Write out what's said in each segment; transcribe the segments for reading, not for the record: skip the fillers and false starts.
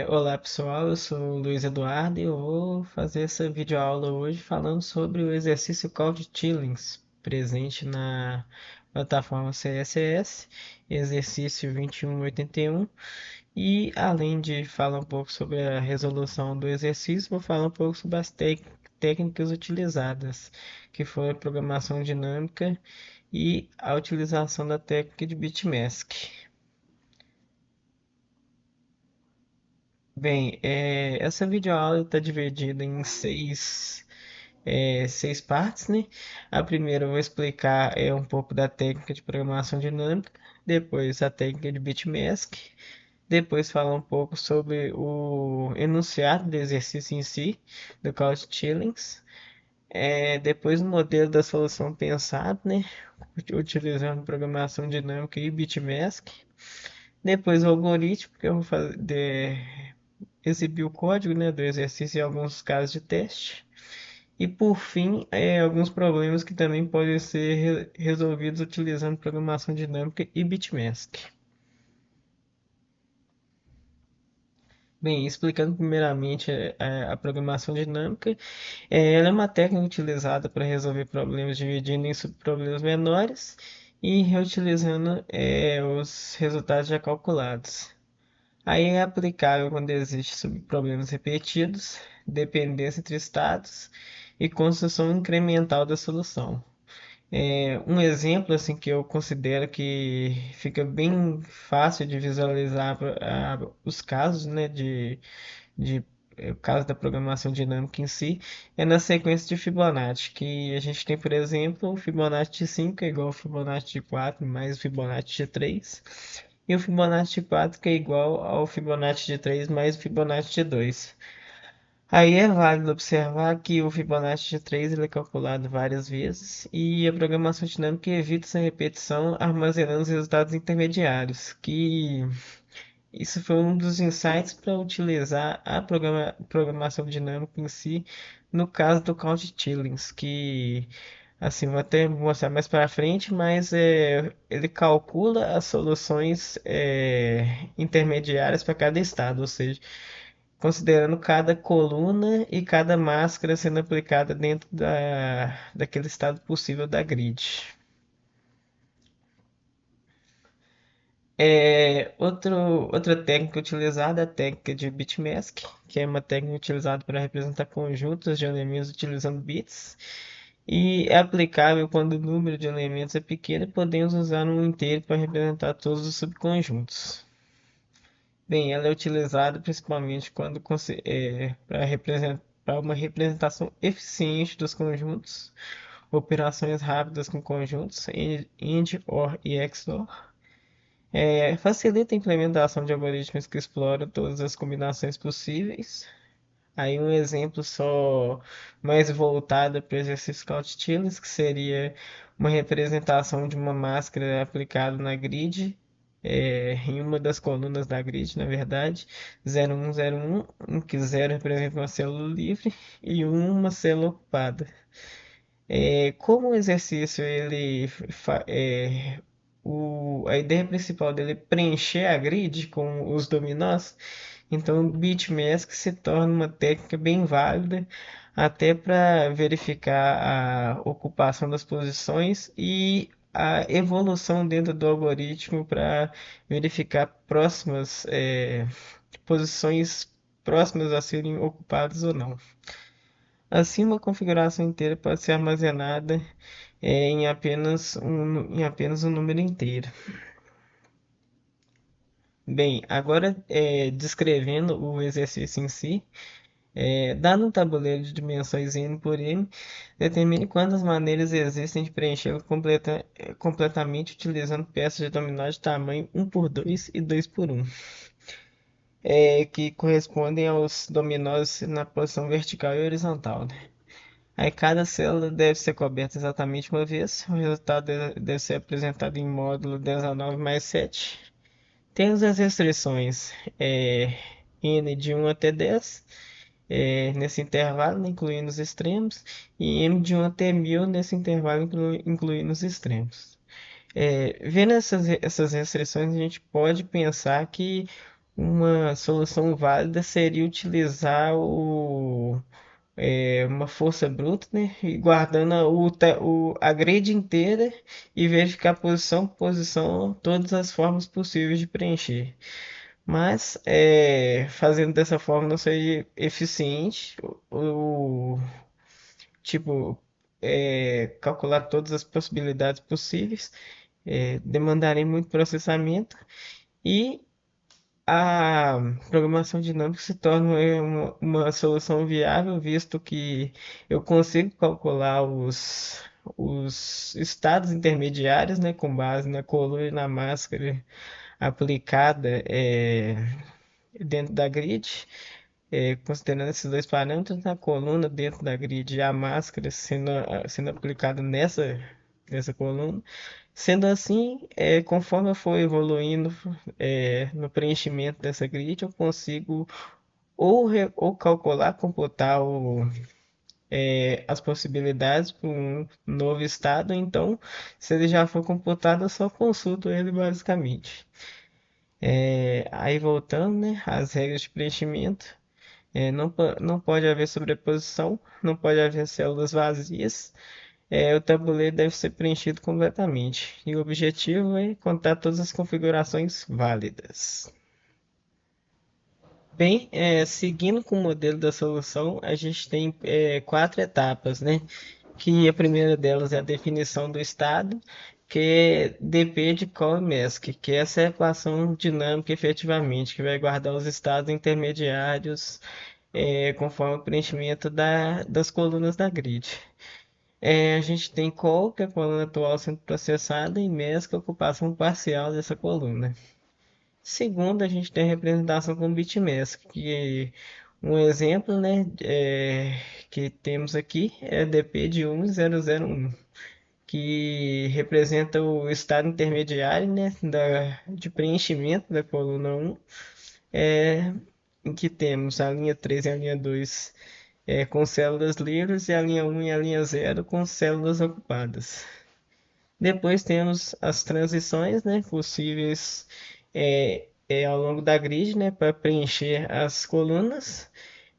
Olá pessoal, eu sou o Luiz Eduardo e eu vou fazer essa videoaula hoje falando sobre o exercício Couch Chillings presente na plataforma CSS, exercício 2181, e além de falar um pouco sobre a resolução do exercício, vou falar um pouco sobre as técnicas utilizadas, que foi a programação dinâmica e a utilização da técnica de bitmask. Essa videoaula está dividida em seis partes, né? A primeira eu vou explicar um pouco da técnica de programação dinâmica, depois a técnica de bitmask, depois falar um pouco sobre o enunciado do exercício em si, do Couch Chillings, depois o modelo da solução pensado, né? Utilizando programação dinâmica e bitmask, depois o algoritmo que eu vou exibir o código, né, do exercício e alguns casos de teste. E por fim, alguns problemas que também podem ser resolvidos utilizando programação dinâmica e bitmask. Bem, explicando primeiramente a programação dinâmica, ela é uma técnica utilizada para resolver problemas dividindo em subproblemas menores e reutilizando os resultados já calculados. Aí é aplicável quando existe subproblemas repetidos, dependência entre estados e construção incremental da solução. Um exemplo assim que eu considero que fica bem fácil de visualizar os casos, né, o caso da programação dinâmica em si, é na sequência de Fibonacci, que a gente tem, por exemplo, o Fibonacci de 5 é igual ao Fibonacci de 4 mais o Fibonacci de 3, e o Fibonacci de 4 que é igual ao Fibonacci de 3 mais o Fibonacci de 2. Aí é válido observar que o Fibonacci de 3 ele é calculado várias vezes e a programação dinâmica evita essa repetição armazenando os resultados intermediários, que isso foi um dos insights para utilizar a programação dinâmica em si no caso do Count Chillings, que assim vou até mostrar mais para frente, mas ele calcula as soluções intermediárias para cada estado, ou seja, considerando cada coluna e cada máscara sendo aplicada dentro daquele estado possível da grid. Outra técnica utilizada é a técnica de bitmask, que é uma técnica utilizada para representar conjuntos de elementos utilizando bits, e é aplicável quando o número de elementos é pequeno e podemos usar um inteiro para representar todos os subconjuntos. Bem, ela é utilizada principalmente quando para representar uma representação eficiente dos conjuntos, operações rápidas com conjuntos, AND, OR e XOR. Facilita a implementação de algoritmos que exploram todas as combinações possíveis. Aí um exemplo só mais voltado para o exercício Couch-Chillings, que seria uma representação de uma máscara aplicada na grid, em uma das colunas da grid, na verdade, 0101, em que 0 representa uma célula livre e 1 uma célula ocupada. Como o exercício a ideia principal dele é preencher a grid com os dominós, então o bitmask se torna uma técnica bem válida até para verificar a ocupação das posições e a evolução dentro do algoritmo para verificar posições próximas a serem ocupadas ou não. Assim, uma configuração inteira pode ser armazenada em apenas um número inteiro. Bem, agora descrevendo o exercício em si, dado um tabuleiro de dimensões n por m, determine quantas maneiras existem de preenchê-lo completamente utilizando peças de dominó de tamanho 1 por 2 e 2 por 1, que correspondem aos dominós na posição vertical e horizontal, né? Aí cada célula deve ser coberta exatamente uma vez. O resultado deve ser apresentado em módulo 19 mais 7. Temos as restrições n de 1 até 10 nesse intervalo, né, incluindo os extremos, e m de 1 até 1000 nesse intervalo, incluindo os extremos. Vendo essas restrições, a gente pode pensar que Uma solução válida seria utilizar uma força bruta, né? E guardando a grade inteira e verificar posição por posição todas as formas possíveis de preencher. Mas fazendo dessa forma não seria eficiente. Tipo, calcular todas as possibilidades possíveis, demandaria muito processamento e a programação dinâmica se torna uma solução viável, visto que eu consigo calcular os estados intermediários, né, com base na coluna e na máscara aplicada dentro da grid, considerando esses dois parâmetros, na coluna dentro da grid e a máscara sendo aplicada nessa coluna. Sendo assim, conforme eu for evoluindo no preenchimento dessa grid, eu consigo ou calcular, computar as possibilidades para um novo estado. Então, se ele já for computado, eu só consulto ele basicamente. Aí voltando, né, às regras de preenchimento, não pode haver sobreposição, não pode haver células vazias. O tabuleiro deve ser preenchido completamente. E o objetivo é contar todas as configurações válidas. Bem, seguindo com o modelo da solução, a gente tem quatro etapas, né? Que a primeira delas é a definição do estado, que é DP de call e mask, que é essa equação dinâmica efetivamente, que vai guardar os estados intermediários conforme o preenchimento das colunas da grid. A gente tem call, que é a coluna atual sendo processada, e mask, que é a ocupação parcial dessa coluna. Segundo, a gente tem a representação com bitmask, que um exemplo, né, que temos aqui é DP de 1001, que representa o estado intermediário, né, de preenchimento da coluna 1, em que temos a linha 3 e a linha 2 com células livres e a linha 1 e a linha 0 com células ocupadas. Depois temos as transições, né, possíveis ao longo da grid, né, para preencher as colunas.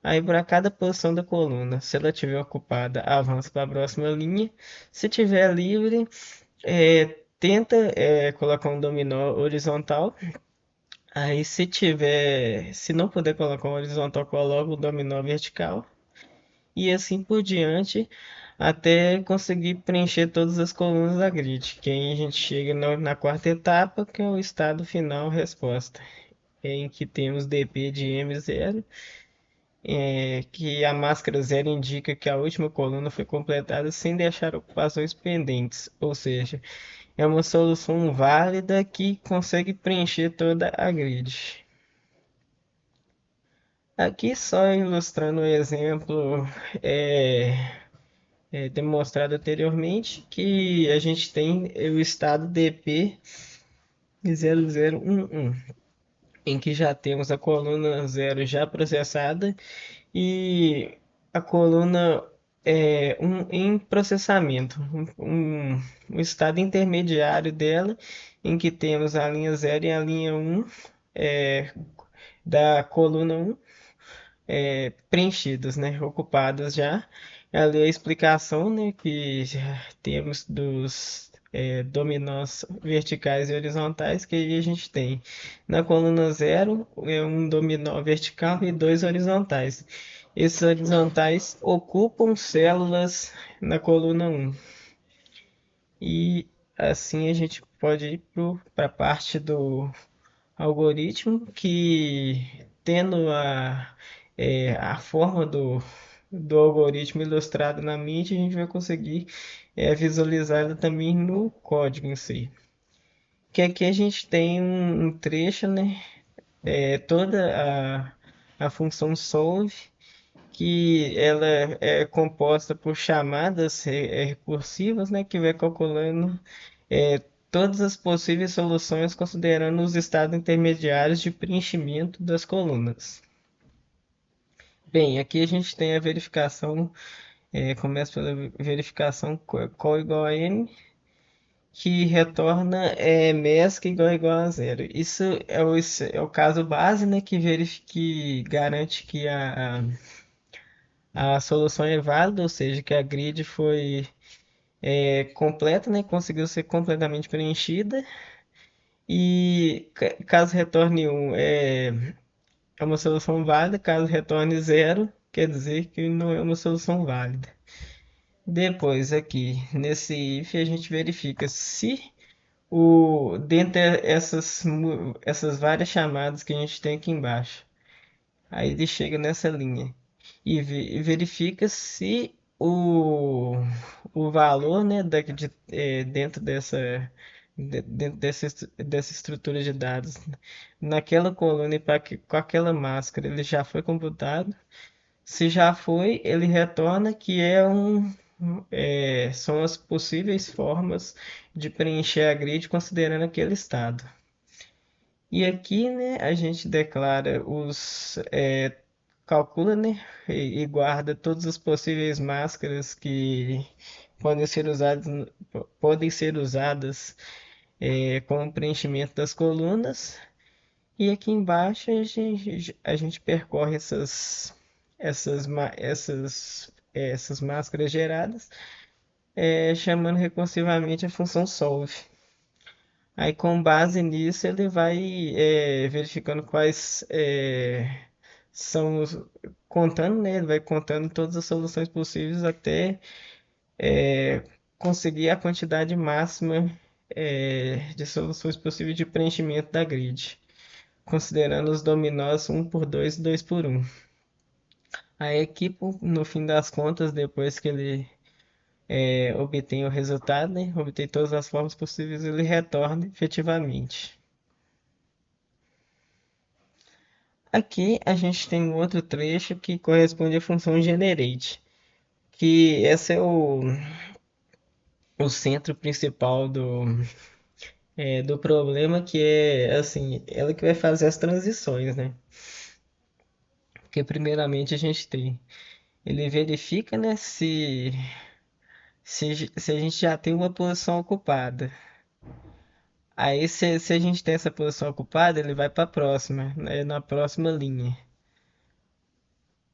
Aí para cada posição da coluna, se ela estiver ocupada, avança para a próxima linha. Se estiver livre, tenta colocar um dominó horizontal. Aí se não puder colocar um horizontal, coloca o dominó vertical e assim por diante, até conseguir preencher todas as colunas da grid. Que aí a gente chega na quarta etapa, que é o estado final resposta, em que temos DP de M0, que a máscara zero indica que a última coluna foi completada sem deixar ocupações pendentes, ou seja, é uma solução válida que consegue preencher toda a grid. Aqui só ilustrando o exemplo é, demonstrado anteriormente, que a gente tem o estado DP 0011, em que já temos a coluna zero já processada e a coluna em processamento, um estado intermediário dela, em que temos a linha zero e a linha 1 da coluna 1 preenchidas, né, ocupadas já. Ali a explicação, né, que temos dos dominós verticais e horizontais, que aí a gente tem na coluna zero um dominó vertical e dois horizontais. Esses horizontais ocupam células na coluna um. E assim a gente pode ir para a parte do algoritmo que, tendo a forma do algoritmo ilustrado na mídia, a gente vai conseguir visualizá-la também no código em si. Que aqui a gente tem um trecho, né? Toda a função solve, que ela é composta por chamadas recursivas, né? Que vai calculando é, todas as possíveis soluções considerando os estados intermediários de preenchimento das colunas. Bem, aqui a gente tem a verificação, começa pela verificação qual igual a n, que retorna MESC igual a zero. Isso é o caso base, né, que garante que a solução é válida, ou seja, que a grid foi completa, né, conseguiu ser completamente preenchida. E caso retorne um, é uma solução válida, caso retorne zero, quer dizer que não é uma solução válida. Depois, aqui, nesse if, a gente verifica se dentre essas várias chamadas que a gente tem aqui embaixo, aí ele chega nessa linha e verifica se o valor, né, dentro dessa estrutura de dados, naquela coluna e com aquela máscara, ele já foi computado. Se já foi, ele retorna que são as possíveis formas de preencher a grid considerando aquele estado. E aqui, né, a gente declara calcula, né, e guarda todas as possíveis máscaras que podem ser usadas, podem ser usadas como preenchimento das colunas. E aqui embaixo a gente percorre essas máscaras geradas, chamando recursivamente a função solve. Aí, com base nisso, ele vai verificando quais são os. Contando, né? Ele vai contando todas as soluções possíveis até é, conseguir a quantidade máxima de soluções possíveis de preenchimento da grid, considerando os dominós um por 2 e 2 por um. Aí aqui, no fim das contas, depois que ele obtém o resultado, né? Obtém todas as formas possíveis, ele retorna efetivamente. Aqui a gente tem um outro trecho que corresponde à função generate, que esse é o centro principal do problema, que é assim, ela que vai fazer as transições, né? Porque primeiramente a gente tem, ele verifica, né, se a gente já tem uma posição ocupada. Aí se a gente tem essa posição ocupada, ele vai para a próxima, né, na próxima linha.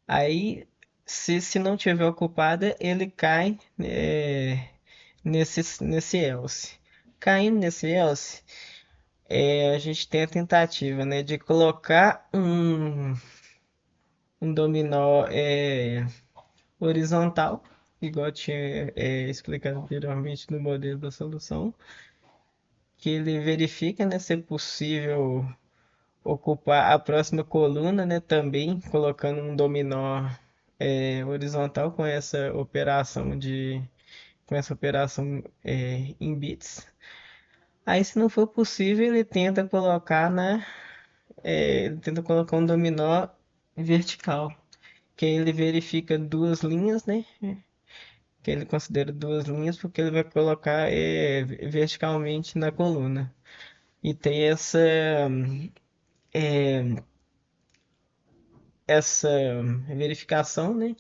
Aí, se não tiver ocupada, ele cai nesse else. Caindo nesse else, a gente tem a tentativa, né, de colocar um dominó horizontal, igual eu tinha explicado anteriormente no modelo da solução, que ele verifica, né, se é possível ocupar a próxima coluna, né, também colocando um dominó horizontal com essa operação em bits. Aí, se não for possível, ele tenta colocar um dominó vertical, que aí ele verifica duas linhas, né? Que ele considera duas linhas porque ele vai colocar verticalmente na coluna. E tem é, essa verificação, né?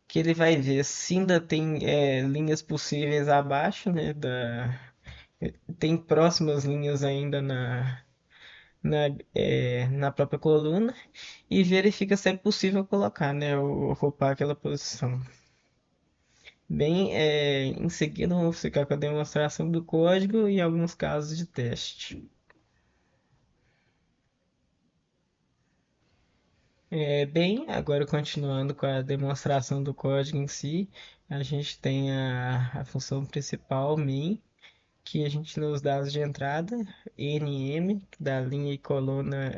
Que ele vai ver se ainda tem linhas possíveis abaixo, né? Tem próximas linhas ainda na própria coluna e verifica se é possível colocar, né? Ocupar aquela posição. Bem, em seguida vamos ficar com a demonstração do código e alguns casos de teste. Bem, agora continuando com a demonstração do código em si, a gente tem a função principal main, que a gente lê os dados de entrada, nm, da linha e coluna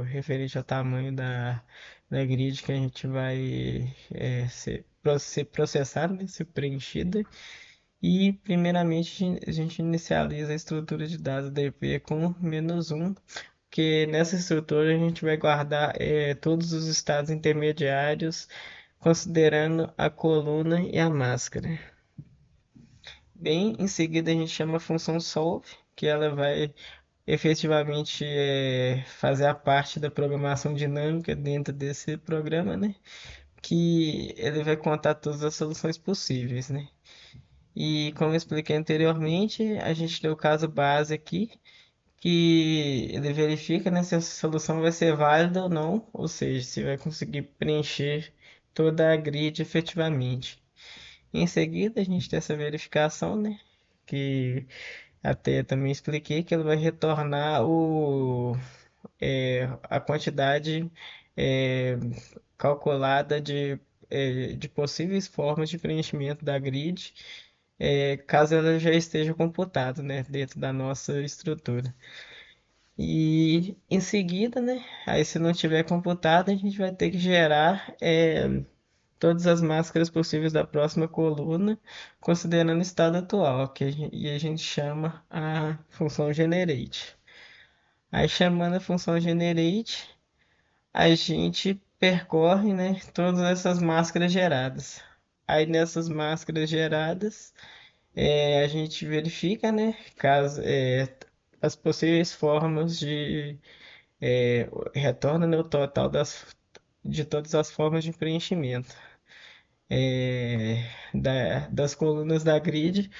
referente ao tamanho da grid que a gente vai ser processada, né, ser preenchida. E primeiramente a gente inicializa a estrutura de dados DP com -1, que nessa estrutura a gente vai guardar todos os estados intermediários, considerando a coluna e a máscara. Bem, em seguida a gente chama a função solve, que ela vai efetivamente fazer a parte da programação dinâmica dentro desse programa, né? Que ele vai contar todas as soluções possíveis, né? E como eu expliquei anteriormente, a gente tem o caso base aqui, que ele verifica, né, se a solução vai ser válida ou não, ou seja, se vai conseguir preencher toda a grid efetivamente. Em seguida, a gente tem essa verificação, né, que até também expliquei que ele vai retornar a quantidade é, calculada de possíveis formas de preenchimento da grid, caso ela já esteja computada, né, dentro da nossa estrutura. E em seguida, né, aí se não tiver computado, a gente vai ter que gerar todas as máscaras possíveis da próxima coluna, considerando o estado atual, e a gente chama a função generate. Aí chamando a função generate, a gente percorre, né, todas essas máscaras geradas. Aí nessas máscaras geradas, a gente verifica, né, caso as possíveis formas retorna, né, o total de todas as formas de preenchimento das colunas da grid,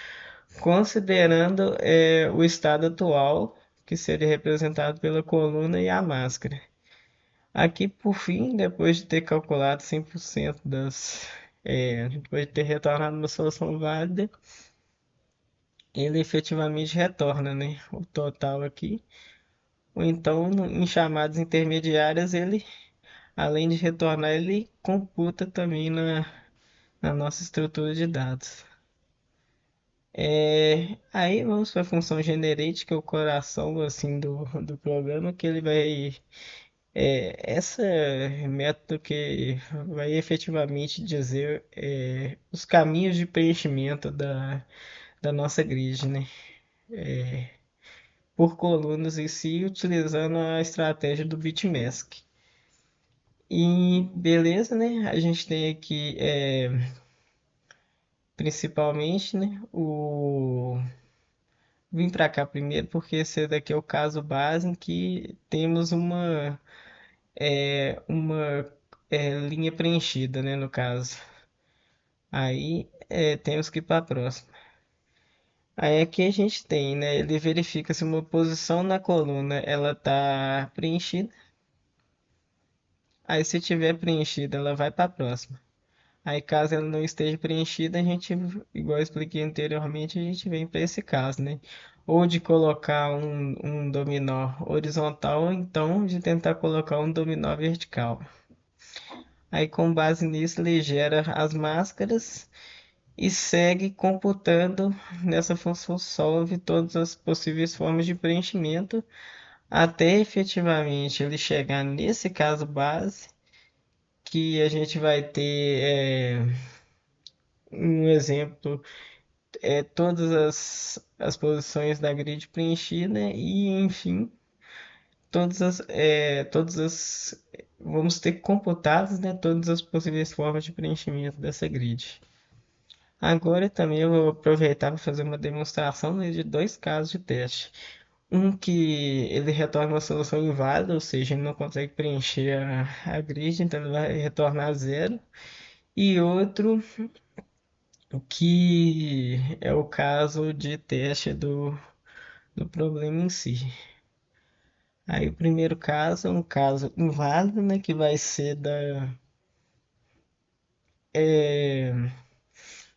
considerando o estado atual, que seria representado pela coluna e a máscara. Aqui, por fim, depois de ter calculado 100% depois de ter retornado uma solução válida, ele efetivamente retorna, né, o total aqui. Ou então, em chamadas intermediárias, ele, além de retornar, ele computa também na nossa estrutura de dados. Aí vamos para a função generate, que é o coração assim do programa, que ele vai essa método que vai efetivamente dizer os caminhos de preenchimento da nossa grid, né? Por colunas em si, utilizando a estratégia do bitmask. E beleza, né? A gente tem aqui principalmente, né? Vim para cá primeiro porque esse daqui é o caso base em que temos uma linha preenchida, né? No caso. Aí temos que ir para a próxima. Aí aqui a gente tem, né? Ele verifica se uma posição na coluna ela está preenchida. Aí se tiver preenchida, ela vai para a próxima. Aí caso ela não esteja preenchida, a gente, igual eu expliquei anteriormente, a gente vem para esse caso, né? Ou de colocar um dominó horizontal, ou então de tentar colocar um dominó vertical. Aí com base nisso ele gera as máscaras e segue computando nessa função solve todas as possíveis formas de preenchimento até efetivamente ele chegar nesse caso base que a gente vai ter um exemplo todas as posições da grid preenchida e, enfim, vamos ter computadas, né, todas as possíveis formas de preenchimento dessa grid. Agora também eu vou aproveitar para fazer uma demonstração, né, de dois casos de teste. Um que ele retorna uma solução inválida, ou seja, ele não consegue preencher a grid, então ele vai retornar zero. E outro que é o caso de teste do problema em si. Aí o primeiro caso é um caso inválido, né, que vai ser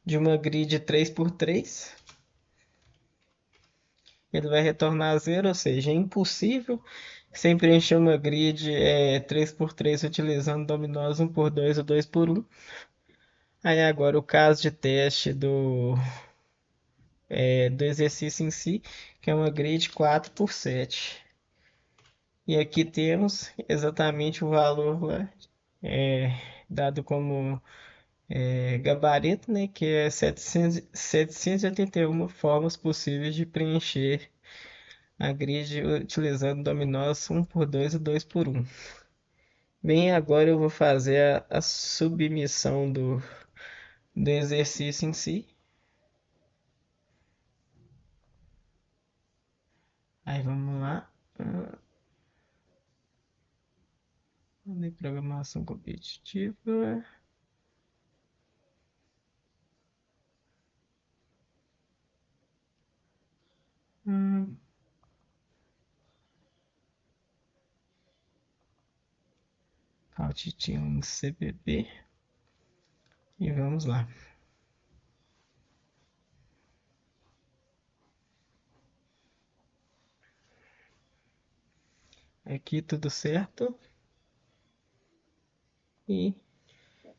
de uma grid 3x3. Ele vai retornar zero, ou seja, é impossível sem preencher uma grid 3x3 utilizando dominós 1x2 ou 2x1. Aí agora o caso de teste do exercício em si, que é uma grid 4x7. E aqui temos exatamente o valor lá, é, dado como gabarito, né, que é 781 formas possíveis de preencher a grid utilizando dominós 1x2 e 2x1. Bem, agora eu vou fazer a submissão do exercício em si. Aí vamos lá. De programação competitiva. Altium CPP e vamos lá. Aqui tudo certo. E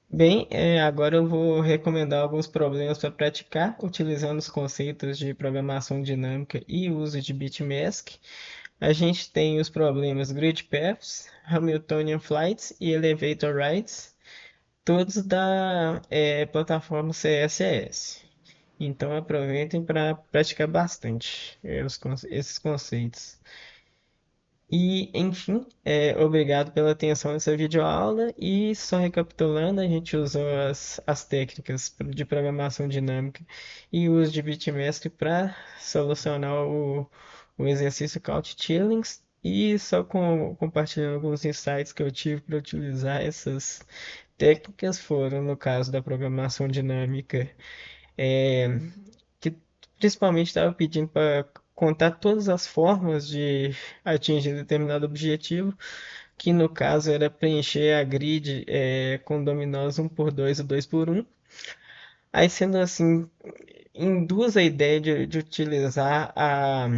bem, agora eu vou recomendar alguns problemas para praticar utilizando os conceitos de programação dinâmica e uso de bitmask. A gente tem os problemas Grid Paths, Hamiltonian Flights e Elevator Rides, todos da plataforma CSS. Então aproveitem para praticar bastante esses conceitos. E, enfim, obrigado pela atenção nessa videoaula. E só recapitulando, a gente usou as técnicas de programação dinâmica e o uso de bitmask para solucionar o exercício Count-Tillings. E só compartilhando alguns insights que eu tive para utilizar essas técnicas foram, no caso da programação dinâmica, é, que principalmente estava pedindo para contar todas as formas de atingir determinado objetivo, que no caso era preencher a grid com dominós um por 2 e 2 por um. Aí sendo assim, induz a ideia de utilizar a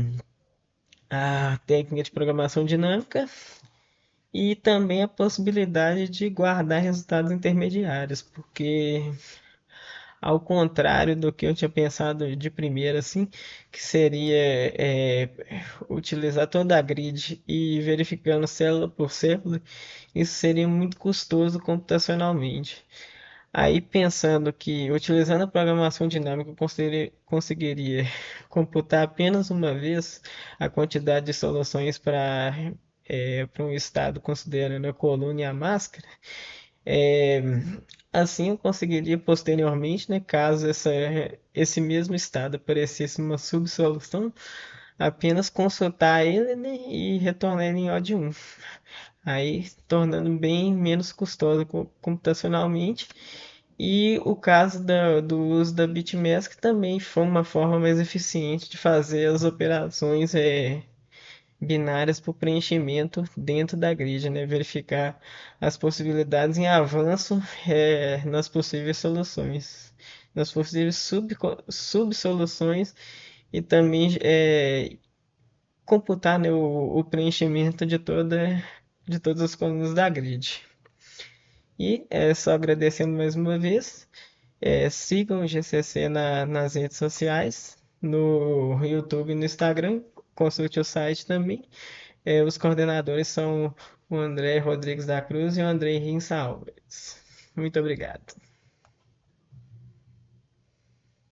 técnica de programação dinâmica e também a possibilidade de guardar resultados intermediários, porque ao contrário do que eu tinha pensado de primeira, assim, que seria utilizar toda a grid e verificando célula por célula, isso seria muito custoso computacionalmente. Aí pensando que utilizando a programação dinâmica eu conseguiria computar apenas uma vez a quantidade de soluções para um estado considerando a coluna e a máscara, é, assim eu conseguiria posteriormente, né, caso esse mesmo estado aparecesse uma subsolução, apenas consultar ele, né, e retornar ele em odd 1. Aí tornando bem menos custoso computacionalmente. E o caso do uso da BitMask também foi uma forma mais eficiente de fazer as operações binárias para o preenchimento dentro da grid, né? Verificar as possibilidades em avanço nas possíveis soluções, nas possíveis subsoluções e também computar, né, o preenchimento de todas as colunas da grid. E só agradecendo mais uma vez, sigam o GCC nas redes sociais, no YouTube e no Instagram, consulte o site também. Os coordenadores são o André Rodrigues da Cruz e o André Rinsa Alves. Muito obrigado.